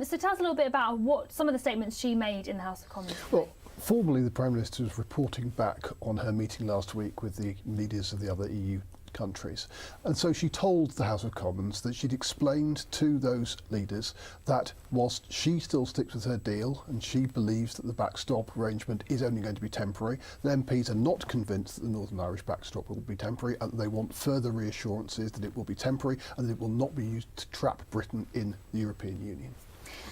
So tell us a little bit about what some of the statements she made in the House of Commons. Well, formally, the Prime Minister was reporting back on her meeting last week with the leaders of the other EU countries. And so she told the House of Commons that she'd explained to those leaders that whilst she still sticks with her deal and she believes that the backstop arrangement is only going to be temporary, the MPs are not convinced that the Northern Irish backstop will be temporary, and they want further reassurances that it will be temporary and that it will not be used to trap Britain in the European Union.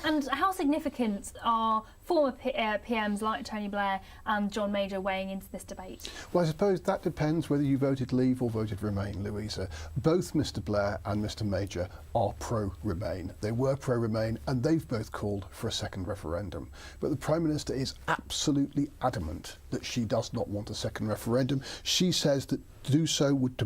And how significant are former PMs like Tony Blair and John Major weighing into this debate? Well, I suppose that depends whether you voted Leave or voted Remain, Louisa. Both Mr Blair and Mr Major are pro-Remain. They were pro-Remain and they've both called for a second referendum. But the Prime Minister is absolutely adamant that she does not want a second referendum. She says that to do so would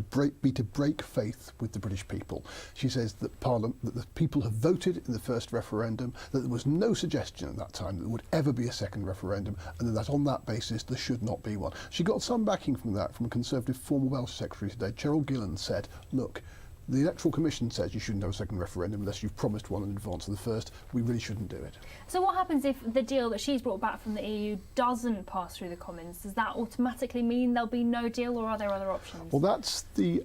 be to break faith with the British people. She says that that the people have voted in the first referendum, that there was no suggestion at that time that there would ever be a second referendum, and that on that basis there should not be one. She got some backing from that from a Conservative former Welsh Secretary today. Gerald Gillen said, look, the Electoral Commission says you shouldn't have a second referendum unless you've promised one in advance of the first. We really shouldn't do it. So what happens if the deal that she's brought back from the EU doesn't pass through the Commons? Does that automatically mean there'll be no deal, or are there other options? Well, that's the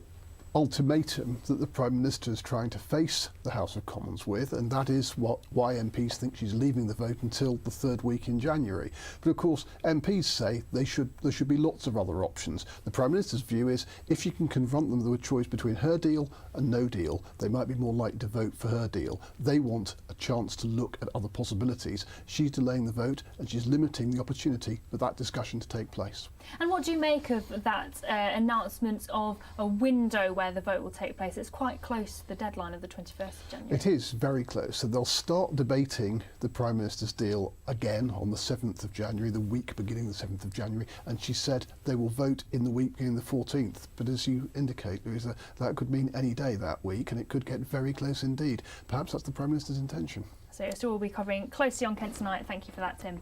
ultimatum that the Prime Minister is trying to face the House of Commons with, and that is why MPs think she's leaving the vote until the third week in January. But of course, MPs say there should be lots of other options. The Prime Minister's view is if you can confront them with a choice between her deal and no deal, they might be more likely to vote for her deal. They want a chance to look at other possibilities. She's delaying the vote and she's limiting the opportunity for that discussion to take place. And what do you make of that announcement of a window where the vote will take place? It's quite close to the deadline of the 21st of January. It is very close. So they'll start debating the Prime Minister's deal again on the 7th of January, the week beginning the 7th of January, and she said they will vote in the week beginning the 14th. But as you indicate, Louisa, that could mean any day that week, and it could get very close indeed. Perhaps that's the Prime Minister's intention. So it's all we'll be covering closely on Kent Tonight. Thank you for that, Tim.